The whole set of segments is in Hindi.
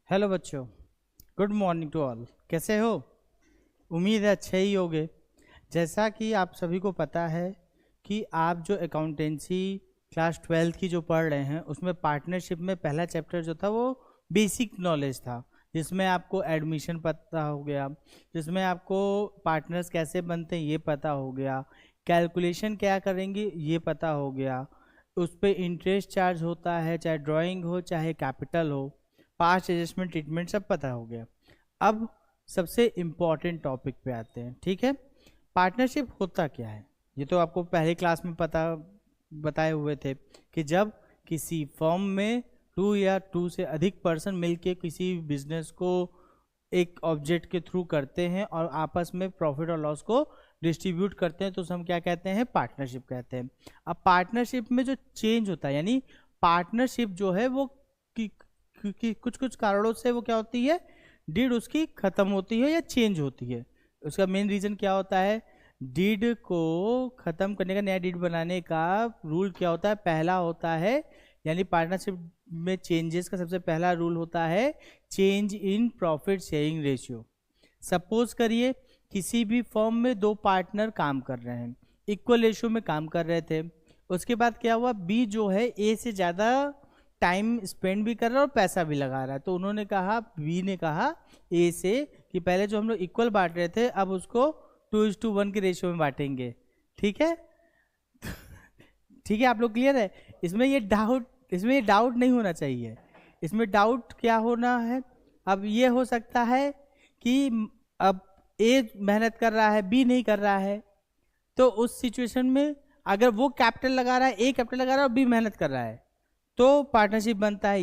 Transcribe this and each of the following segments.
हेलो बच्चों, गुड मॉर्निंग टू ऑल। कैसे हो? उम्मीद है अच्छे ही होगे। जैसा कि आप सभी को पता है कि आप जो अकाउंटेंसी क्लास 12th की जो पढ़ रहे हैं उसमें पार्टनरशिप में पहला चैप्टर जो था वो बेसिक नॉलेज था, जिसमें आपको एडमिशन पता हो गया, जिसमें आपको पार्टनर्स कैसे बनते हैं ये पता हो गया, कैलकुलेशन क्या करेंगे ये पता हो गया, उस पर इंटरेस्ट चार्ज होता है, चाहे ड्राइंग हो चाहे कैपिटल हो, पास्ट एडजस्टमेंट ट्रीटमेंट सब पता हो गया। अब सबसे इम्पॉर्टेंट टॉपिक पे आते हैं। ठीक है, पार्टनरशिप होता क्या है ये तो आपको पहले क्लास में पता बताए हुए थे कि जब किसी फर्म में टू या टू से अधिक पर्सन मिलके किसी बिजनेस को एक ऑब्जेक्ट के थ्रू करते हैं और आपस में प्रॉफिट और लॉस को डिस्ट्रीब्यूट करते हैं तो उसे हम क्या कहते हैं? पार्टनरशिप कहते हैं। अब पार्टनरशिप में जो चेंज होता है, यानी पार्टनरशिप जो है वो क्योंकि कुछ कुछ कारणों से वो क्या होती है, डीड उसकी खत्म होती है या चेंज होती है। उसका मेन रीजन क्या होता है? डीड को खत्म करने का, नया डीड बनाने का रूल क्या होता है? पहला होता है, यानी पार्टनरशिप में चेंजेस का सबसे पहला रूल होता है change in profit sharing ratio. Suppose करिए किसी भी फर्म में दो पार्टनर काम कर रहे हैं, इक्वल रेशियो में काम कर रहे थे। उसके बाद क्या हुआ? बी जो है ए से ज़्यादा टाइम स्पेंड भी कर रहा है और पैसा भी लगा रहा है, तो उन्होंने कहा, बी ने कहा ए से कि पहले जो हम लोग इक्वल बांट रहे थे अब उसको 2:1 के रेशियो में बांटेंगे। ठीक है? ठीक है, आप लोग क्लियर है? इसमें ये डाउट नहीं होना चाहिए। इसमें डाउट क्या होना है? अब ये हो सकता है कि अब ए मेहनत कर रहा है, बी नहीं कर रहा है, तो उस सिचुएशन में अगर वो कैपिटल लगा रहा है, ए कैपिटल लगा रहा है और बी मेहनत कर रहा है तो पार्टनरशिप बनता है।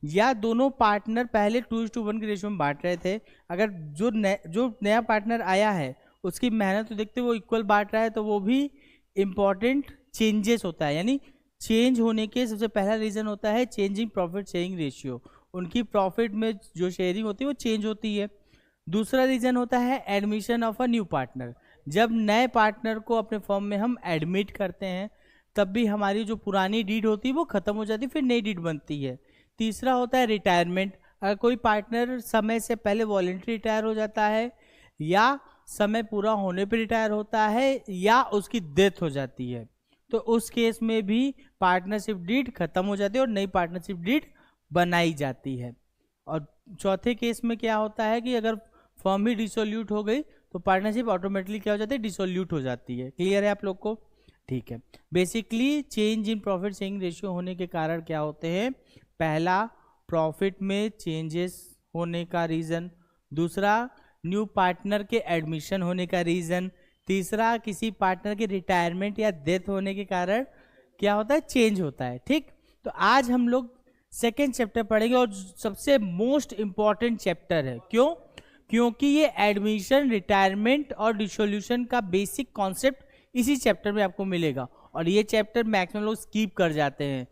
या दोनों पार्टनर पहले 2:1 के रेशियो में बांट रहे थे, अगर जो नया पार्टनर आया है उसकी मेहनत तो देखते वो इक्वल बांट रहा है तो वो भी इंपॉर्टेंट चेंजेस होता है। यानी चेंज होने के सबसे पहला रीजन होता है चेंजिंग प्रॉफिट शेयरिंग रेशियो। उनकी प्रॉफिट में जो शेयरिंग होती है वो चेंज होती है। दूसरा रीजन होता है admission of a new partner. जब नए पार्टनर को अपने फर्म में हम एडमिट करते हैं तब भी हमारी जो पुरानी डीड होती है वो खत्म हो जाती है, फिर नई डीड बनती है। तीसरा होता है रिटायरमेंट। अगर कोई पार्टनर समय से पहले वॉलेंट्री रिटायर हो जाता है, या समय पूरा होने पर रिटायर होता है, या उसकी डेथ हो जाती है, तो उस केस में भी पार्टनरशिप डीड खत्म हो जाती है और नई पार्टनरशिप डीड बनाई जाती है। और चौथे केस में क्या होता है कि अगर फर्म ही डिसोल्यूट हो गई तो पार्टनरशिप ऑटोमेटिकली क्या हो जाती है? डिसोल्यूट हो जाती है। क्लियर है आप लोग को? ठीक है। Basically change in profit sharing ratio होने के कारण क्या होते हैं? पहला, प्रॉफिट में चेंजेस होने का रीजन। दूसरा, न्यू पार्टनर के एडमिशन होने का रीजन। तीसरा, किसी पार्टनर के रिटायरमेंट या डेथ होने के कारण क्या होता है? चेंज होता है। ठीक, तो आज हम लोग सेकेंड चैप्टर पढ़ेंगे और सबसे मोस्ट इंपॉर्टेंट चैप्टर है। क्यों? क्योंकि ये एडमिशन, रिटायरमेंट और डिसोल्यूशन का बेसिक कॉन्सेप्ट इसी चैप्टर में आपको मिलेगा, और ये चैप्टर मैक्सिमम लोग स्किप कर जाते हैं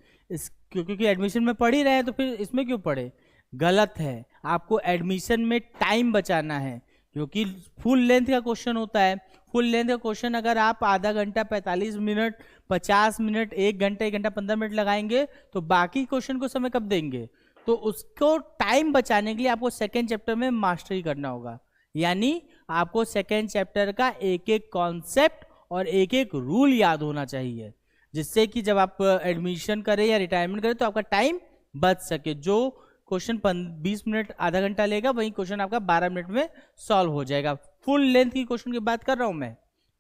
क्योंकि एडमिशन में पढ़ ही रहे हैं तो फिर इसमें क्यों पढ़े? गलत है। आपको एडमिशन में टाइम बचाना है क्योंकि फुल लेंथ का क्वेश्चन होता है। फुल लेंथ का क्वेश्चन अगर आप आधा घंटा, 45 मिनट, 50 मिनट, 1 घंटा, 1 घंटा 15 मिनट लगाएंगे तो बाकी क्वेश्चन को समय कब देंगे? तो उसको टाइम बचाने के लिए आपको सेकेंड चैप्टर में मास्टरी करना होगा। यानी आपको सेकेंड चैप्टर का एक एक कॉन्सेप्ट और एक एक रूल याद होना चाहिए, जिससे कि जब आप एडमिशन करें या रिटायरमेंट करें तो आपका टाइम बच सके। जो क्वेश्चन 20 मिनट, आधा घंटा लेगा वही क्वेश्चन आपका 12 मिनट में सॉल्व हो जाएगा। फुल लेंथ की क्वेश्चन की बात कर रहा हूं मैं।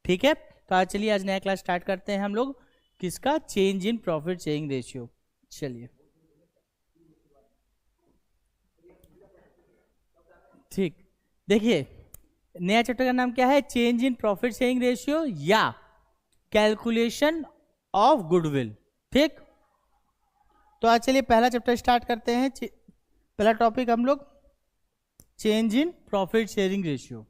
ठीक है, तो आज चलिए आज नया क्लास स्टार्ट करते हैं हम लोग। किसका? Change in profit sharing ratio. चलिए, ठीक, देखिए नया चैप्टर का नाम क्या है? Change in profit sharing ratio या कैलकुलेशन ऑफ गुडविल। ठीक, तो आज चलिए पहला चैप्टर स्टार्ट करते हैं। पहला टॉपिक हम लोग change in profit sharing ratio.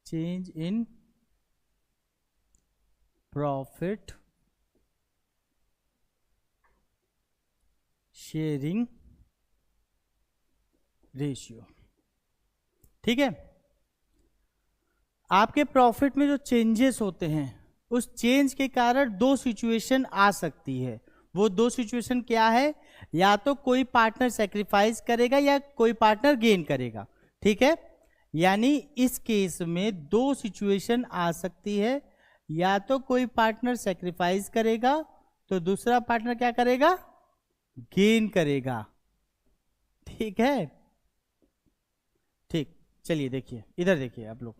Change in profit sharing ratio. ठीक है, आपके प्रॉफिट में जो चेंजेस होते हैं उस चेंज के कारण दो सिचुएशन आ सकती है। वो दो सिचुएशन क्या है, या तो कोई पार्टनर सेक्रीफाइस करेगा या कोई पार्टनर गेन करेगा। ठीक है, यानी इस केस में दो सिचुएशन आ सकती है, या तो कोई पार्टनर सेक्रीफाइस करेगा तो दूसरा पार्टनर क्या करेगा, गेन करेगा। ठीक है, ठीक, चलिए देखिए इधर देखिए आप लोग,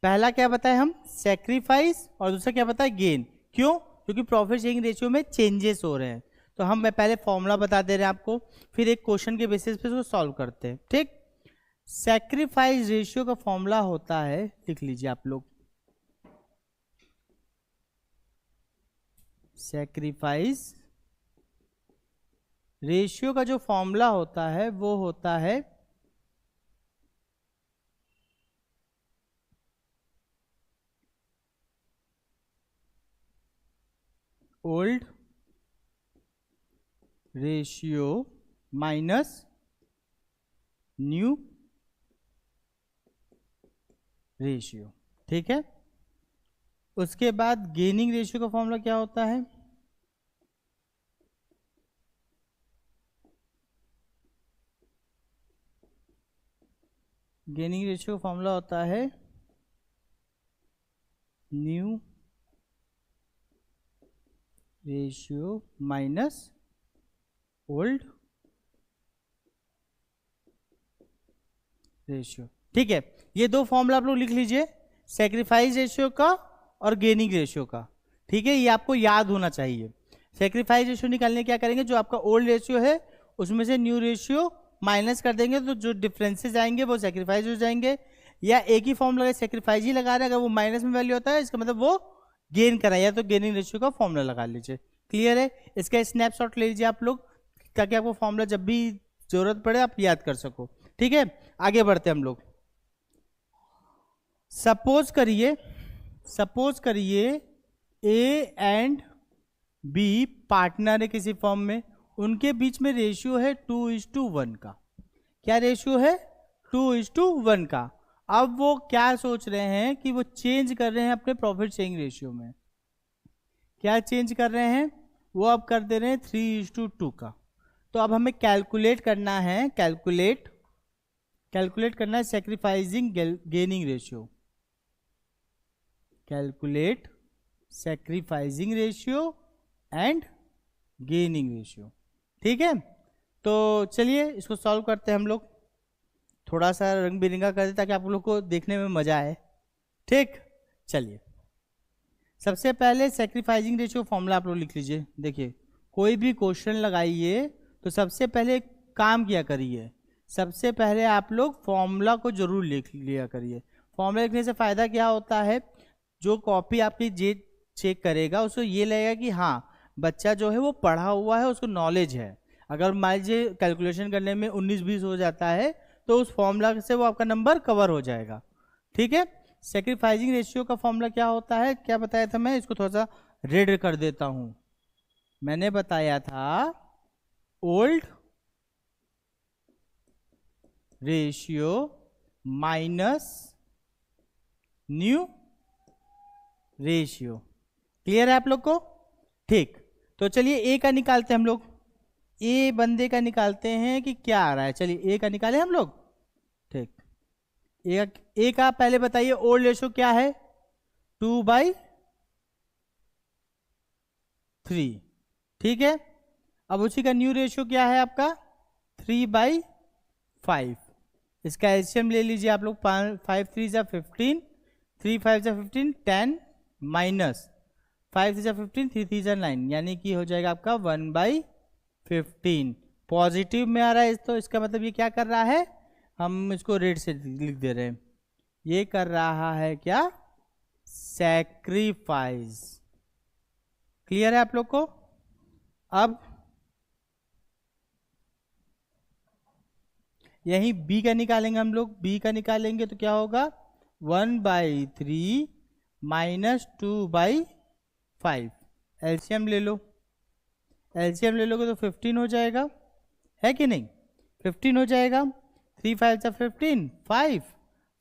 पहला क्या बताया हम, सेक्रीफाइस, और दूसरा क्या बताया, गेन। क्यों, क्योंकि प्रॉफिट शेयरिंग रेशियो में चेंजेस हो रहे हैं। तो हम मैं पहले फॉर्मूला बता दे रहे हैं आपको, फिर एक क्वेश्चन के बेसिस पे उसको सॉल्व करते हैं। ठीक, सेक्रीफाइस रेशियो का फॉर्मूला होता है, लिख लीजिए आप लोग, सेक्रीफाइस रेशियो का जो फॉर्मूला होता है वो होता है old ratio minus new ratio. ठीक है, उसके बाद गेनिंग रेशियो का फॉर्मूला क्या होता है, गेनिंग रेशियो का फॉर्मूला होता है new ratio minus old ratio. ठीक है, ये दो फॉर्मूला आप लोग लिख लीजिए, सेक्रीफाइस रेशियो का और गेनिंग रेशियो का। ठीक है, ये आपको याद होना चाहिए। सेक्रीफाइस रेशियो निकालने क्या करेंगे, जो आपका ओल्ड रेशियो है उसमें से न्यू रेशियो माइनस कर देंगे, तो जो डिफरेंसेस आएंगे वो सेक्रीफाइस हो जाएंगे। या एक ही फॉर्मूला सेक्रीफाइस ही लगा रहे हैं, अगर वो माइनस में वैल्यू होता है इसका मतलब वो गेन करा, या तो गेनिंग रेशियो का फॉर्मूला लगा लीजिए। क्लियर है, इसका स्नैपशॉट ले लीजिए आप लोग, ताकि आपको फॉर्मूला जब भी जरूरत पड़े आप याद कर सको। ठीक है, आगे बढ़ते हम लोग। सपोज करिए ए एंड बी पार्टनर है किसी फॉर्म में, उनके बीच में रेशियो है 2:1 का। क्या रेशियो है, 2:1 का। अब वो क्या सोच रहे हैं कि वो चेंज कर रहे हैं अपने प्रॉफिट शेयरिंग रेशियो में। क्या चेंज कर रहे हैं, वो अब कर दे रहे हैं 3:2 का। तो अब हमें कैलकुलेट करना है, कैलकुलेट करना है sacrificing gaining ratio, calculate sacrificing ratio and gaining ratio. ठीक है, तो चलिए इसको सॉल्व करते हैं हम लोग, थोड़ा सा रंग बिरंगा कर दे ताकि आप लोग को देखने में मजा आए। ठीक, चलिए सबसे पहले सेक्रीफाइसिंग रेशियो फॉर्मूला आप लोग लिख लीजिए। देखिए कोई भी क्वेश्चन लगाइए तो सबसे पहले काम किया करिए, सबसे पहले आप लोग फॉर्मूला को जरूर लिख लिया करिए। फॉर्मूला लिखने से फायदा क्या होता है, जो कॉपी आपकी जे चेक करेगा उसको ये लगेगा कि हाँ बच्चा जो है वो पढ़ा हुआ है, उसको नॉलेज है। अगर मान लीजिए कैलकुलेशन करने में 19-20 हो जाता है तो उस फॉर्मूला से वो आपका नंबर कवर हो जाएगा। ठीक है, सेक्रीफाइसिंग रेशियो का फॉर्मूला क्या होता है, क्या बताया था मैं, इसको थोड़ा सा रेड कर देता हूं। मैंने बताया था old ratio minus new ratio. Clear है आप लोग को। ठीक, तो चलिए ए का निकालते हैं हम लोग, ए बंदे का निकालते हैं कि क्या आ रहा है। चलिए ए का निकाले हम लोग। ठीक, ए का पहले बताइए ओल्ड रेशियो क्या है, 2/3। ठीक है, अब उसी का न्यू रेशियो क्या है आपका, 3/5। इसका एलसीएम ले लीजिए आप लोग, 5 3 जा 15, 3 5 जा 15, 10 माइनस 5 3 जा 15, 3 3 जा 9, यानी कि हो जाएगा आपका 1/15। पॉजिटिव में आ रहा है तो इसका मतलब ये क्या कर रहा है, हम इसको रेड से लिख दे रहे हैं, ये कर रहा है क्या, सैक्रिफाइस। क्लियर है आप लोग को। अब यही बी का निकालेंगे हम लोग, बी का निकालेंगे तो क्या होगा, 1/3 माइनस 2/5। एलसीएम ले लो, एलसीएम ले लोगे तो 15 हो जाएगा, है कि नहीं, 15 हो जाएगा। 3 5 जा 15, 5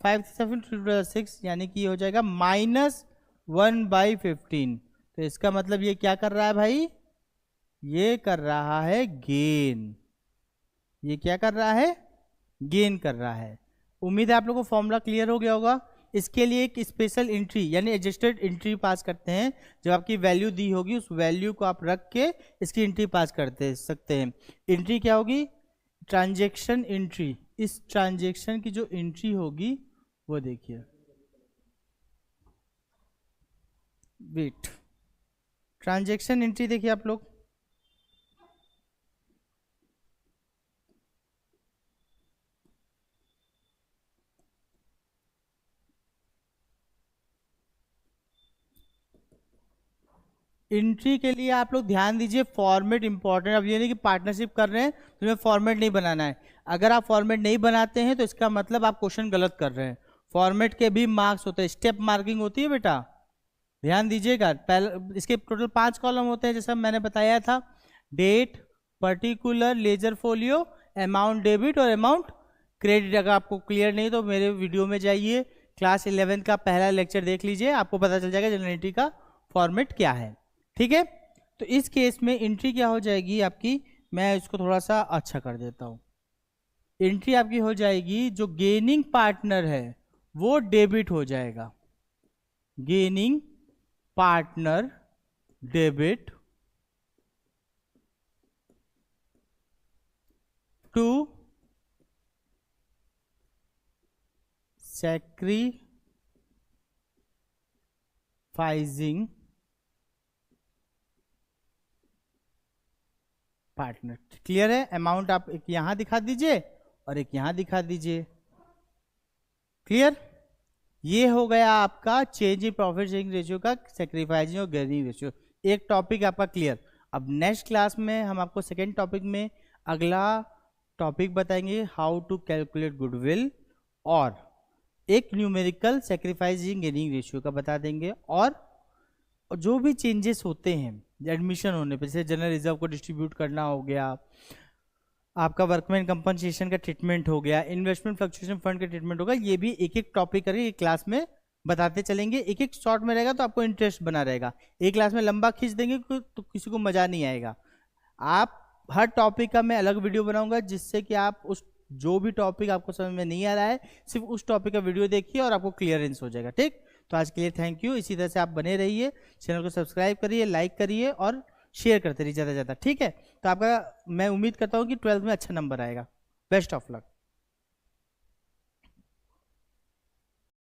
5 7 6 यानी कि हो जाएगा -1/15। तो इसका मतलब ये क्या कर रहा है भाई, ये कर रहा है गेन। ये क्या कर रहा है, गेन कर रहा है। उम्मीद है आप लोगों को फॉर्मूला क्लियर हो गया होगा। इसके लिए एक स्पेशल एंट्री यानी एडजस्टेड एंट्री पास करते हैं। जब आपकी वैल्यू दी होगी उस वैल्यू को आप रख के इसकी एंट्री पास करते सकते हैं। एंट्री क्या होगी, ट्रांजैक्शन एंट्री। इस ट्रांजैक्शन की जो एंट्री होगी वो देखिए, वेट, ट्रांजैक्शन एंट्री देखिए आप लोग, एंट्री के लिए आप लोग ध्यान दीजिए, फॉर्मेट इंपॉर्टेंट। अब ये नहीं कि पार्टनरशिप कर रहे हैं तो तुम्हें फॉर्मेट नहीं बनाना है। अगर आप फॉर्मेट नहीं बनाते हैं तो इसका मतलब आप क्वेश्चन गलत कर रहे हैं। फॉर्मेट के भी मार्क्स होते हैं, स्टेप मार्किंग होती है बेटा, ध्यान दीजिएगा। पहले इसके टोटल 5 कॉलम होते हैं जैसा मैंने बताया था, date, particular, ledger folio, amount debit और अमाउंट क्रेडिट। अगर आपको क्लियर नहीं तो मेरे वीडियो में जाइए, क्लास 11 का पहला लेक्चर देख लीजिए, आपको पता चल जाएगा जनरल एंट्री का फॉर्मेट क्या है। ठीक है, तो इस केस में एंट्री क्या हो जाएगी आपकी, मैं इसको थोड़ा सा अच्छा कर देता हूं। एंट्री आपकी हो जाएगी, जो गेनिंग पार्टनर है वो डेबिट हो जाएगा, gaining partner debit to sacrificing partner. Clear है, अमाउंट आप एक यहां दिखा दीजिए और एक यहां दिखा दीजिए। क्लियर, ये हो गया आपका change in profit sharing ratio का सैक्रिफाइसिंग और गेनिंग रेशियो। एक टॉपिक आपका क्लियर। अब नेक्स्ट क्लास में हम आपको सेकेंड टॉपिक में अगला टॉपिक बताएंगे, हाउ टू कैलकुलेट गुडविल, और एक न्यूमेरिकल सैक्रिफाइसिंग गेनिंग रेशियो का बता देंगे। और जो भी चेंजेस होते हैं एडमिशन होने पर, जैसे जनरल रिजर्व को डिस्ट्रीब्यूट करना हो गया, आपका वर्कमैन कंपनसेशन का ट्रीटमेंट हो गया, इन्वेस्टमेंट फ्लक्चुएशन फंड का ट्रीटमेंट होगा, ये भी एक एक टॉपिक करके एक क्लास में बताते चलेंगे। एक एक शॉर्ट में रहेगा तो आपको इंटरेस्ट बना रहेगा। एक क्लास में लंबा खींच देंगे तो किसी को मजा नहीं आएगा। आप हर टॉपिक का मैं अलग वीडियो बनाऊंगा, जिससे कि आप उस जो भी टॉपिक आपको समझ में नहीं आ रहा है सिर्फ उस टॉपिक का वीडियो देखिए और आपको क्लियरेंस हो जाएगा। ठीक, तो आज के लिए थैंक यू। इसी तरह से आप बने रहिए, चैनल को सब्सक्राइब करिए, लाइक करिए और शेयर करते रहिए ज़्यादा से ज़्यादा। ठीक है, तो आपका मैं उम्मीद करता हूँ कि 12th में अच्छा नंबर आएगा। Best of luck.